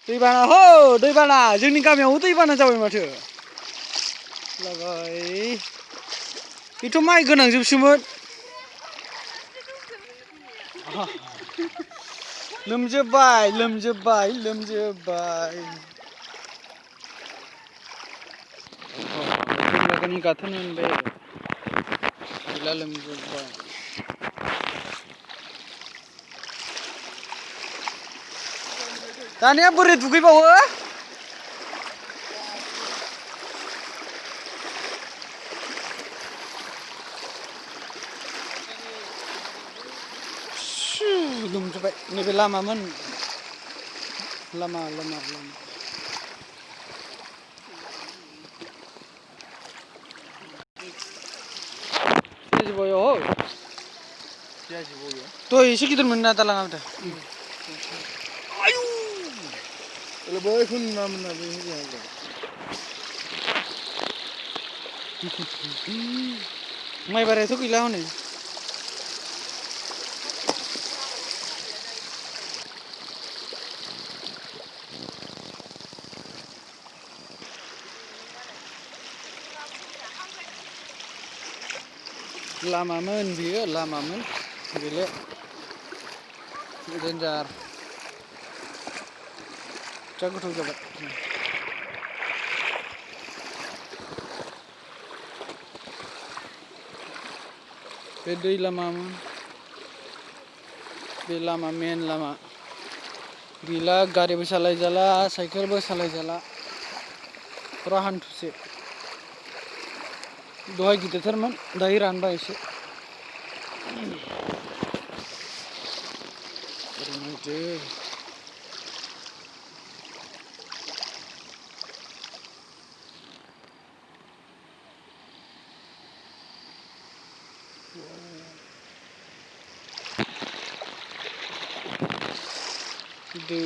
दैबाना हो दैबाना जोंनि गामियावबो दैबाना जाबाय माथो लागाय बेथ' माइ गोनांजोबसोमोन लोमजोब्बाय लोमजोब्बाय गाथोन मोनबाय गैला लोमजोब्बाय दानिया बोरै दुगैबावो लोमजोब्बाय नैबे लामामोन लामा तो एसे गिदिर मोन ना दालाङा माथो आयु बैखौ नुनामोन ना बे माइ बारियाथ' गैला हनै लामामोन बियो लामामोन गैले देन्जार जा गोथौ जाबाय बे दै लामामोन बे लामा मेन लामा गैला गारिबो सालायजाला साइकेलबो सालायजाला फुरा हान्थुसे दहाय गिदिरथारमोन दायो रानबाय एसे दै